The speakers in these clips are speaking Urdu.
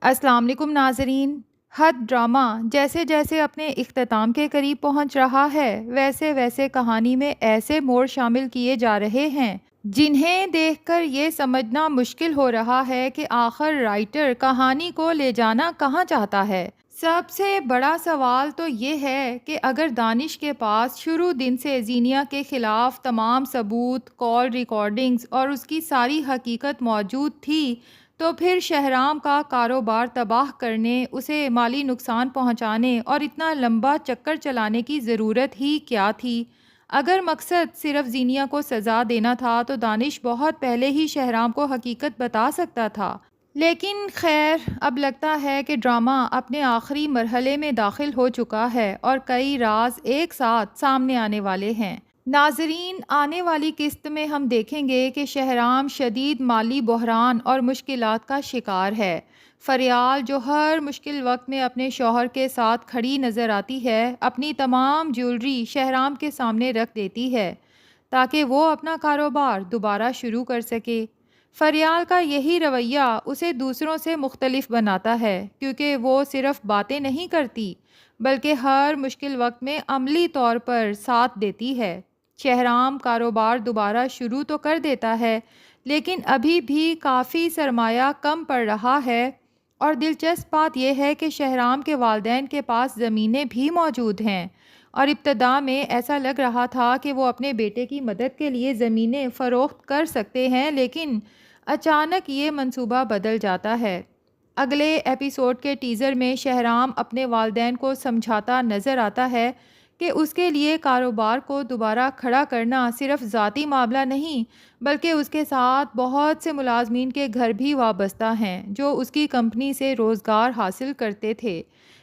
السلام علیکم ناظرین۔ حد ڈرامہ جیسے جیسے اپنے اختتام کے قریب پہنچ رہا ہے ویسے ویسے کہانی میں ایسے موڑ شامل کیے جا رہے ہیں جنہیں دیکھ کر یہ سمجھنا مشکل ہو رہا ہے کہ آخر رائٹر کہانی کو لے جانا کہاں چاہتا ہے۔ سب سے بڑا سوال تو یہ ہے کہ اگر دانش کے پاس شروع دن سے زینیا کے خلاف تمام ثبوت، کال ریکارڈنگز اور اس کی ساری حقیقت موجود تھی تو پھر شہرام کا کاروبار تباہ کرنے، اسے مالی نقصان پہنچانے اور اتنا لمبا چکر چلانے کی ضرورت ہی کیا تھی؟ اگر مقصد صرف زینیا کو سزا دینا تھا تو دانش بہت پہلے ہی شہرام کو حقیقت بتا سکتا تھا۔ لیکن خیر، اب لگتا ہے کہ ڈرامہ اپنے آخری مرحلے میں داخل ہو چکا ہے اور کئی راز ایک ساتھ سامنے آنے والے ہیں۔ ناظرین، آنے والی قسط میں ہم دیکھیں گے کہ شہرام شدید مالی بحران اور مشکلات کا شکار ہے۔ فریال، جو ہر مشکل وقت میں اپنے شوہر کے ساتھ کھڑی نظر آتی ہے، اپنی تمام جیولری شہرام کے سامنے رکھ دیتی ہے تاکہ وہ اپنا کاروبار دوبارہ شروع کر سکے۔ فریال کا یہی رویہ اسے دوسروں سے مختلف بناتا ہے کیونکہ وہ صرف باتیں نہیں کرتی بلکہ ہر مشکل وقت میں عملی طور پر ساتھ دیتی ہے۔ شہرام کاروبار دوبارہ شروع تو کر دیتا ہے لیکن ابھی بھی کافی سرمایہ کم پڑ رہا ہے، اور دلچسپ بات یہ ہے کہ شہرام کے والدین کے پاس زمینیں بھی موجود ہیں، اور ابتدا میں ایسا لگ رہا تھا کہ وہ اپنے بیٹے کی مدد کے لیے زمینیں فروخت کر سکتے ہیں، لیکن اچانک یہ منصوبہ بدل جاتا ہے۔ اگلے ایپیسوڈ کے ٹیزر میں شہرام اپنے والدین کو سمجھاتا نظر آتا ہے کہ اس کے لیے کاروبار کو دوبارہ کھڑا کرنا صرف ذاتی معاملہ نہیں بلکہ اس کے ساتھ بہت سے ملازمین کے گھر بھی وابستہ ہیں جو اس کی کمپنی سے روزگار حاصل کرتے تھے۔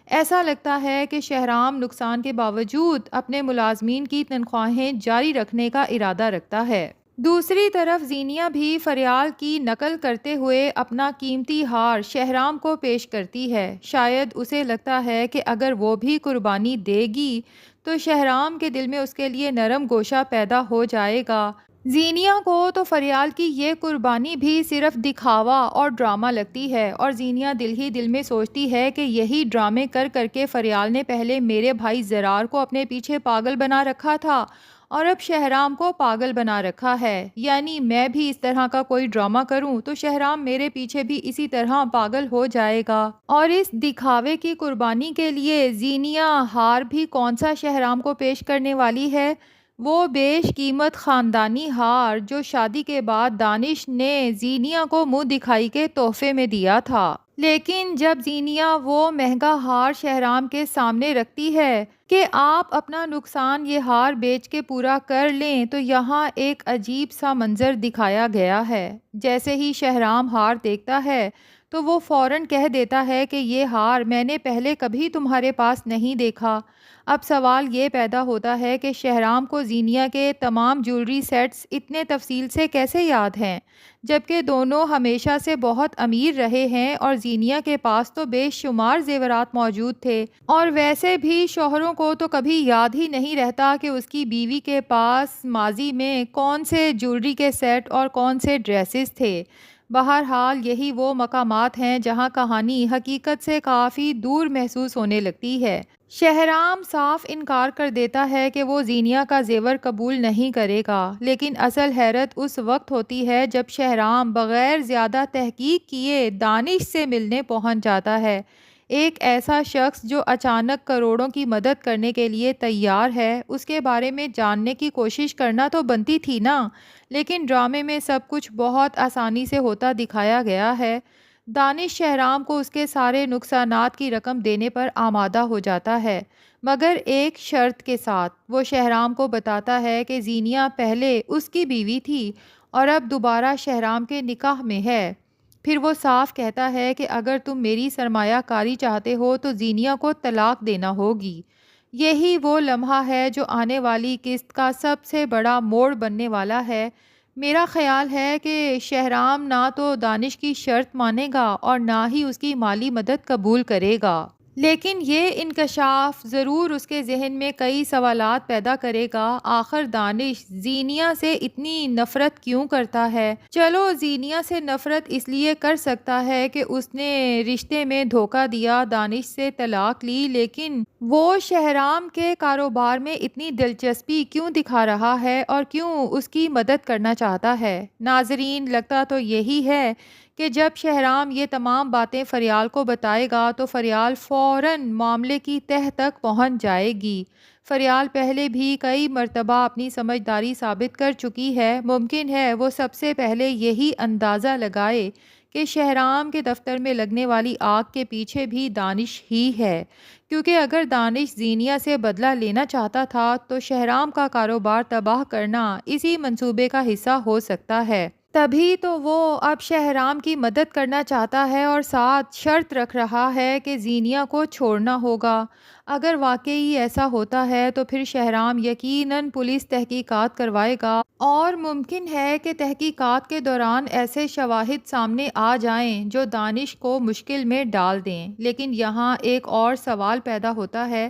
ایسا لگتا ہے کہ شہرام نقصان کے باوجود اپنے ملازمین کی تنخواہیں جاری رکھنے کا ارادہ رکھتا ہے۔ دوسری طرف زینیا بھی فریال کی نقل کرتے ہوئے اپنا قیمتی ہار شہرام کو پیش کرتی ہے۔ شاید اسے لگتا ہے کہ اگر وہ بھی قربانی دے گی تو شہرام کے دل میں اس کے لیے نرم گوشہ پیدا ہو جائے گا۔ زینیا کو تو فریال کی یہ قربانی بھی صرف دکھاوا اور ڈرامہ لگتی ہے، اور زینیا دل ہی دل میں سوچتی ہے کہ یہی ڈرامے کر کر کے فریال نے پہلے میرے بھائی زرار کو اپنے پیچھے پاگل بنا رکھا تھا اور اب شہرام کو پاگل بنا رکھا ہے، یعنی میں بھی اس طرح کا کوئی ڈرامہ کروں تو شہرام میرے پیچھے بھی اسی طرح پاگل ہو جائے گا۔ اور اس دکھاوے کی قربانی کے لیے زینیا ہار بھی کون سا شہرام کو پیش کرنے والی ہے؟ وہ بیش قیمت خاندانی ہار جو شادی کے بعد دانش نے زینیا کو منہ دکھائی کے تحفے میں دیا تھا۔ لیکن جب زینیا وہ مہنگا ہار شہرام کے سامنے رکھتی ہے کہ آپ اپنا نقصان یہ ہار بیچ کے پورا کر لیں تو یہاں ایک عجیب سا منظر دکھایا گیا ہے۔ جیسے ہی شہرام ہار دیکھتا ہے تو وہ فوراً کہہ دیتا ہے کہ یہ ہار میں نے پہلے کبھی تمہارے پاس نہیں دیکھا۔ اب سوال یہ پیدا ہوتا ہے کہ شہرام کو زینیا کے تمام جیولری سیٹس اتنے تفصیل سے کیسے یاد ہیں جبکہ دونوں ہمیشہ سے بہت امیر رہے ہیں اور زینیا کے پاس تو بے شمار زیورات موجود تھے، اور ویسے بھی شوہروں کو تو کبھی یاد ہی نہیں رہتا کہ اس کی بیوی کے پاس ماضی میں کون سے جیولری کے سیٹ اور کون سے ڈریسز تھے۔ بہرحال یہی وہ مقامات ہیں جہاں کہانی حقیقت سے کافی دور محسوس ہونے لگتی ہے۔ شہرام صاف انکار کر دیتا ہے کہ وہ زینیا کا زیور قبول نہیں کرے گا، لیکن اصل حیرت اس وقت ہوتی ہے جب شہرام بغیر زیادہ تحقیق کیے دانش سے ملنے پہنچ جاتا ہے، ایک ایسا شخص جو اچانک کروڑوں کی مدد کرنے کے لیے تیار ہے۔ اس کے بارے میں جاننے کی کوشش کرنا تو بنتی تھی نا، لیکن ڈرامے میں سب کچھ بہت آسانی سے ہوتا دکھایا گیا ہے۔ دانش شہرام کو اس کے سارے نقصانات کی رقم دینے پر آمادہ ہو جاتا ہے، مگر ایک شرط کے ساتھ۔ وہ شہرام کو بتاتا ہے کہ زینیا پہلے اس کی بیوی تھی اور اب دوبارہ شہرام کے نکاح میں ہے۔ پھر وہ صاف کہتا ہے کہ اگر تم میری سرمایہ کاری چاہتے ہو تو زینیا کو طلاق دینا ہوگی۔ یہی وہ لمحہ ہے جو آنے والی قسط کا سب سے بڑا موڑ بننے والا ہے۔ میرا خیال ہے کہ شہرام نہ تو دانش کی شرط مانے گا اور نہ ہی اس کی مالی مدد قبول کرے گا۔ لیکن یہ انکشاف ضرور اس کے ذہن میں کئی سوالات پیدا کرے گا۔ آخر دانش زینیا سے اتنی نفرت کیوں کرتا ہے؟ چلو زینیا سے نفرت اس لیے کر سکتا ہے کہ اس نے رشتے میں دھوکہ دیا، دانش سے طلاق لی، لیکن وہ شہرام کے کاروبار میں اتنی دلچسپی کیوں دکھا رہا ہے اور کیوں اس کی مدد کرنا چاہتا ہے؟ ناظرین، لگتا تو یہی ہے کہ جب شہرام یہ تمام باتیں فریال کو بتائے گا تو فریال فوراً معاملے کی تہہ تک پہنچ جائے گی۔ فریال پہلے بھی کئی مرتبہ اپنی سمجھداری ثابت کر چکی ہے۔ ممکن ہے وہ سب سے پہلے یہی اندازہ لگائے کہ شہرام کے دفتر میں لگنے والی آگ کے پیچھے بھی دانش ہی ہے، کیونکہ اگر دانش زینیا سے بدلہ لینا چاہتا تھا تو شہرام کا کاروبار تباہ کرنا اسی منصوبے کا حصہ ہو سکتا ہے۔ تبھی تو وہ اب شہرام کی مدد کرنا چاہتا ہے اور ساتھ شرط رکھ رہا ہے کہ زینیا کو چھوڑنا ہوگا۔ اگر واقعی ایسا ہوتا ہے تو پھر شہرام یقیناً پولیس تحقیقات کروائے گا، اور ممکن ہے کہ تحقیقات کے دوران ایسے شواہد سامنے آ جائیں جو دانش کو مشکل میں ڈال دیں۔ لیکن یہاں ایک اور سوال پیدا ہوتا ہے،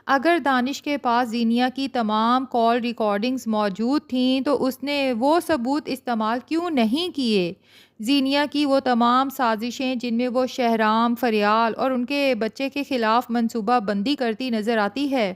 اگر دانش کے پاس زینیا کی تمام کال ریکارڈنگز موجود تھیں تو اس نے وہ ثبوت استعمال کیوں نہیں کیے؟ زینیا کی وہ تمام سازشیں جن میں وہ شہرام، فریال اور ان کے بچے کے خلاف منصوبہ بندی کرتی نظر آتی ہے،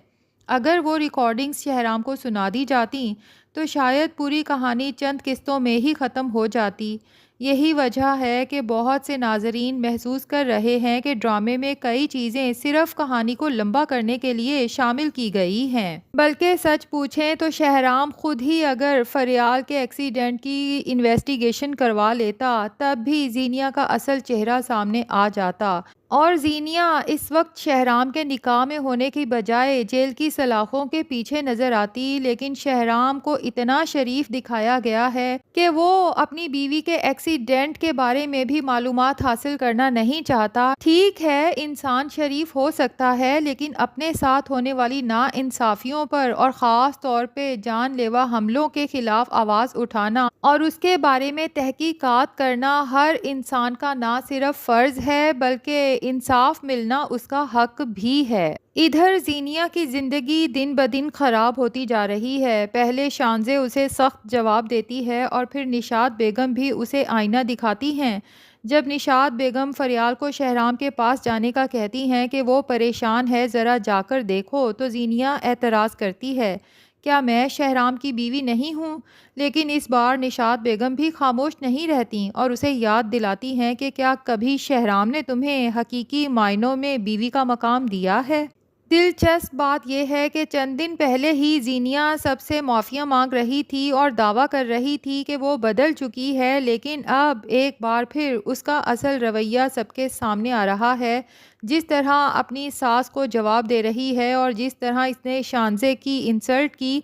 اگر وہ ریکارڈنگز شہرام کو سنا دی جاتی تو شاید پوری کہانی چند قسطوں میں ہی ختم ہو جاتی۔ یہی وجہ ہے کہ بہت سے ناظرین محسوس کر رہے ہیں کہ ڈرامے میں کئی چیزیں صرف کہانی کو لمبا کرنے کے لیے شامل کی گئی ہیں، بلکہ سچ پوچھیں تو شہرام خود ہی اگر فریال کے ایکسیڈنٹ کی انویسٹیگیشن کروا لیتا تب بھی زینیا کا اصل چہرہ سامنے آ جاتا، اور زینیا اس وقت شہرام کے نکاح میں ہونے کی بجائے جیل کی سلاخوں کے پیچھے نظر آتی۔ لیکن شہرام کو اتنا شریف دکھایا گیا ہے کہ وہ اپنی بیوی کے ایکسیڈنٹ کے بارے میں بھی معلومات حاصل کرنا نہیں چاہتا۔ ٹھیک ہے، انسان شریف ہو سکتا ہے، لیکن اپنے ساتھ ہونے والی ناانصافیوں پر اور خاص طور پہ جان لیوا حملوں کے خلاف آواز اٹھانا اور اس کے بارے میں تحقیقات کرنا ہر انسان کا نہ صرف فرض ہے بلکہ انصاف ملنا اس کا حق بھی ہے۔ ادھر زینیا کی زندگی دن بدن خراب ہوتی جا رہی ہے۔ پہلے شانزے اسے سخت جواب دیتی ہے اور پھر نشاط بیگم بھی اسے آئینہ دکھاتی ہیں۔ جب نشاط بیگم فریال کو شہرام کے پاس جانے کا کہتی ہیں کہ وہ پریشان ہے، ذرا جا کر دیکھو، تو زینیا اعتراض کرتی ہے، کیا میں شہرام کی بیوی نہیں ہوں؟ لیکن اس بار نشاط بیگم بھی خاموش نہیں رہتیں اور اسے یاد دلاتی ہیں کہ کیا کبھی شہرام نے تمہیں حقیقی معنوں میں بیوی کا مقام دیا ہے؟ دلچسپ بات یہ ہے کہ چند دن پہلے ہی زینیا سب سے معافیاں مانگ رہی تھی اور دعویٰ کر رہی تھی کہ وہ بدل چکی ہے، لیکن اب ایک بار پھر اس کا اصل رویہ سب کے سامنے آ رہا ہے۔ جس طرح اپنی ساس کو جواب دے رہی ہے اور جس طرح اس نے شانزے کی انسلٹ کی،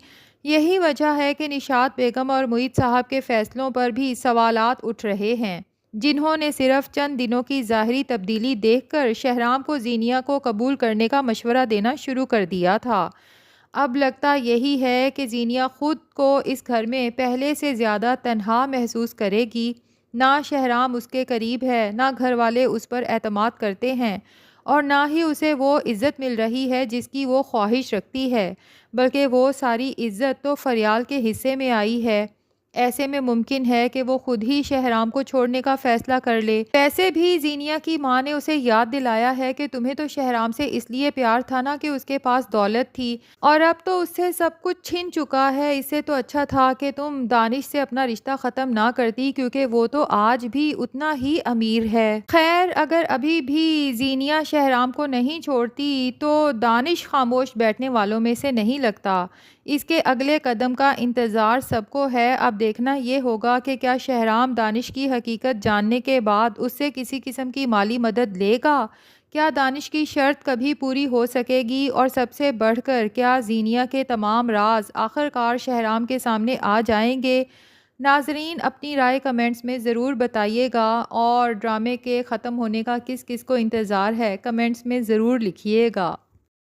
یہی وجہ ہے کہ نشاط بیگم اور معید صاحب کے فیصلوں پر بھی سوالات اٹھ رہے ہیں، جنہوں نے صرف چند دنوں کی ظاہری تبدیلی دیکھ کر شہرام کو زینیا کو قبول کرنے کا مشورہ دینا شروع کر دیا تھا۔ اب لگتا یہی ہے کہ زینیا خود کو اس گھر میں پہلے سے زیادہ تنہا محسوس کرے گی۔ نہ شہرام اس کے قریب ہے، نہ گھر والے اس پر اعتماد کرتے ہیں، اور نہ ہی اسے وہ عزت مل رہی ہے جس کی وہ خواہش رکھتی ہے، بلکہ وہ ساری عزت تو فریال کے حصے میں آئی ہے۔ ایسے میں ممکن ہے کہ وہ خود ہی شہرام کو چھوڑنے کا فیصلہ کر لے۔ ویسے بھی زینیا کی ماں نے اسے یاد دلایا ہے کہ تمہیں تو شہرام سے اس لیے پیار تھا نا کہ اس کے پاس دولت تھی، اور اب تو اس سے سب کچھ چھن چکا ہے۔ اس سے تو اچھا تھا کہ تم دانش سے اپنا رشتہ ختم نہ کرتی، کیونکہ وہ تو آج بھی اتنا ہی امیر ہے۔ خیر، اگر ابھی بھی زینیا شہرام کو نہیں چھوڑتی تو دانش خاموش بیٹھنے والوں میں سے نہیں لگتا۔ اس کے اگلے قدم کا انتظار سب کو ہے۔ اب دیکھنا یہ ہوگا کہ کیا شہرام دانش کی حقیقت جاننے کے بعد اس سے کسی قسم کی مالی مدد لے گا؟ کیا دانش کی شرط کبھی پوری ہو سکے گی؟ اور سب سے بڑھ کر کیا زینیا کے تمام راز آخرکار شہرام کے سامنے آ جائیں گے؟ ناظرین، اپنی رائے کمنٹس میں ضرور بتائیے گا، اور ڈرامے کے ختم ہونے کا کس کس کو انتظار ہے کمنٹس میں ضرور لکھیے گا۔